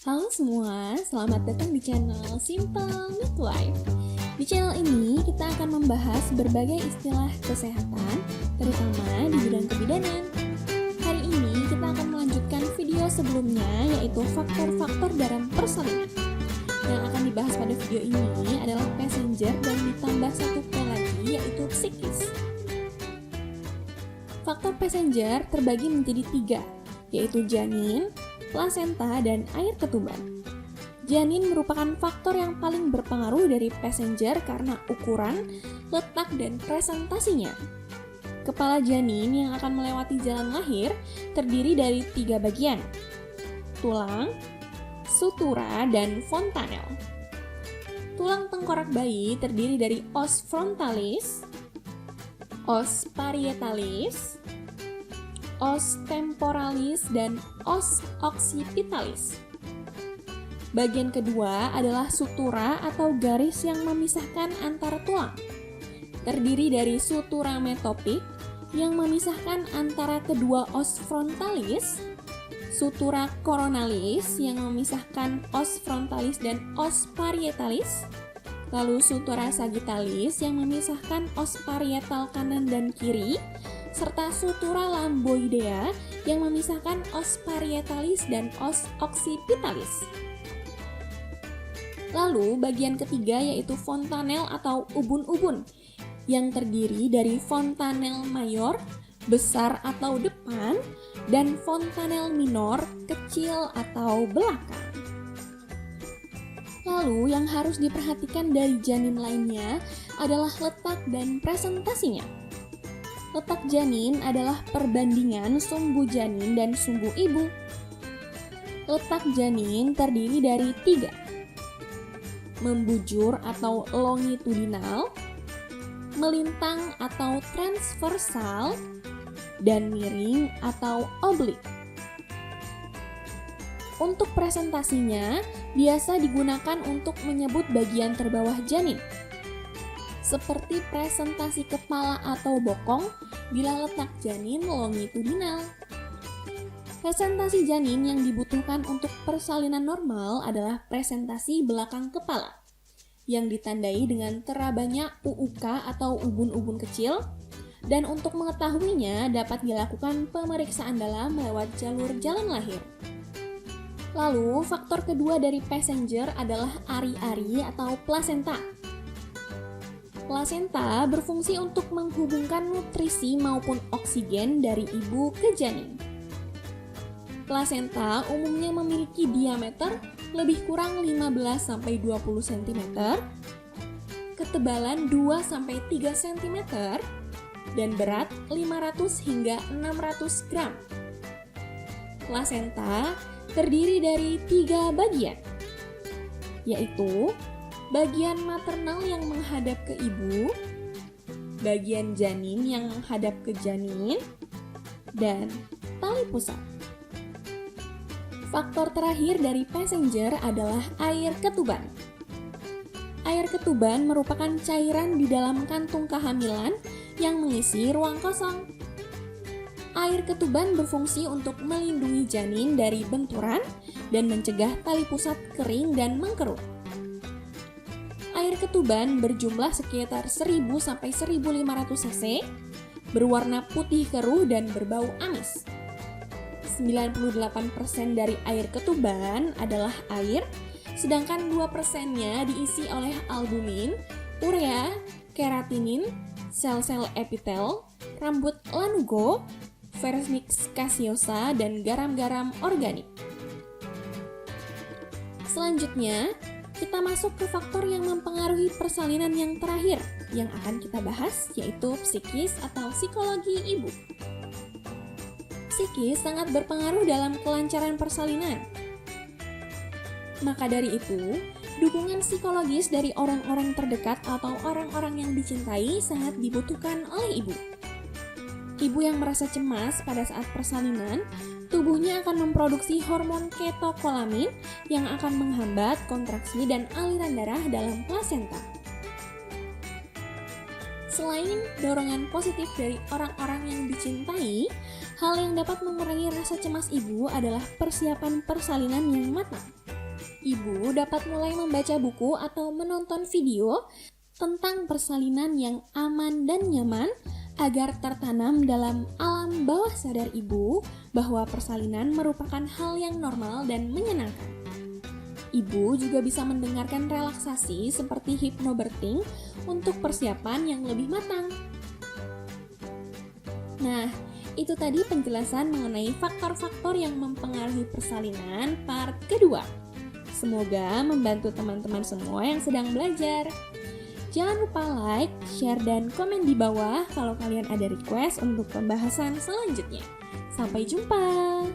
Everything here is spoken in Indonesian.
Halo semua, selamat datang di channel Simple Midwife. Di channel ini kita akan membahas berbagai istilah kesehatan, terutama di bidang kebidanan. Hari ini kita akan melanjutkan video sebelumnya, yaitu faktor-faktor dalam persalinan. Yang akan dibahas pada video ini adalah passenger dan ditambah satu P lagi, yaitu psikis. Faktor passenger terbagi menjadi 3, yaitu janin, plasenta, dan air ketuban. Janin merupakan faktor yang paling berpengaruh dari passenger karena ukuran, letak, dan presentasinya. Kepala janin yang akan melewati jalan lahir terdiri dari 3 bagian: tulang, sutura, dan fontanel. Tulang tengkorak bayi terdiri dari os frontalis, os parietalis, os temporalis, dan os occipitalis. Bagian kedua adalah sutura atau garis yang memisahkan antara tulang. Terdiri dari sutura metopik yang memisahkan antara kedua os frontalis, sutura coronalis yang memisahkan os frontalis dan os parietalis, lalu sutura sagittalis yang memisahkan os parietal kanan dan kiri, serta sutura lamboidea yang memisahkan os parietalis dan os occipitalis. Lalu bagian ketiga yaitu fontanel atau ubun-ubun yang terdiri dari fontanel mayor, besar atau depan, dan fontanel minor, kecil atau belakang. Lalu yang harus diperhatikan dari janin lainnya adalah letak dan presentasinya. Letak janin adalah perbandingan sumbu janin dan sumbu ibu. Letak janin terdiri dari 3: membujur atau longitudinal, melintang atau transversal, dan miring atau oblik. Untuk presentasinya biasa digunakan untuk menyebut bagian terbawah janin, seperti presentasi kepala atau bokong bila letak janin longitudinal. Presentasi janin yang dibutuhkan untuk persalinan normal adalah presentasi belakang kepala, yang ditandai dengan terabanya UUK atau ubun-ubun kecil, dan untuk mengetahuinya dapat dilakukan pemeriksaan dalam lewat jalur jalan lahir. Lalu, faktor kedua dari passenger adalah ari-ari atau plasenta. Plasenta berfungsi untuk menghubungkan nutrisi maupun oksigen dari ibu ke janin. Plasenta umumnya memiliki diameter lebih kurang 15-20 cm, ketebalan 2-3 cm, dan berat 500 hingga 600 gram. Plasenta terdiri dari 3 bagian, yaitu bagian maternal yang menghadap ke ibu, bagian janin yang menghadap ke janin, dan tali pusat. Faktor terakhir dari passenger adalah air ketuban. Air ketuban merupakan cairan di dalam kantung kehamilan yang mengisi ruang kosong. Air ketuban berfungsi untuk melindungi janin dari benturan dan mencegah tali pusat kering dan mengkerut. Air ketuban berjumlah sekitar 1000-1500 cc, berwarna putih keruh dan berbau amis. 98% dari air ketuban adalah air, sedangkan 2%-nya diisi oleh albumin, urea, keratinin, sel-sel epitel, rambut lanugo, vernix caseosa, dan garam-garam organik. Selanjutnya, kita masuk ke faktor yang mempengaruhi persalinan yang terakhir yang akan kita bahas, yaitu psikis atau psikologi ibu. Psikis sangat berpengaruh dalam kelancaran persalinan. Maka dari itu, dukungan psikologis dari orang-orang terdekat atau orang-orang yang dicintai sangat dibutuhkan oleh ibu. Ibu yang merasa cemas pada saat persalinan, tubuhnya akan memproduksi hormon ketokolamin yang akan menghambat kontraksi dan aliran darah dalam plasenta. Selain dorongan positif dari orang-orang yang dicintai, hal yang dapat mengurangi rasa cemas ibu adalah persiapan persalinan yang matang. Ibu dapat mulai membaca buku atau menonton video tentang persalinan yang aman dan nyaman agar tertanam dalam alam bawah sadar ibu bahwa persalinan merupakan hal yang normal dan menyenangkan. Ibu juga bisa mendengarkan relaksasi seperti hypnobirthing untuk persiapan yang lebih matang. Nah, itu tadi penjelasan mengenai faktor-faktor yang mempengaruhi persalinan part kedua. Semoga membantu teman-teman semua yang sedang belajar. Jangan lupa like, share, dan komen di bawah kalau kalian ada request untuk pembahasan selanjutnya. Sampai jumpa!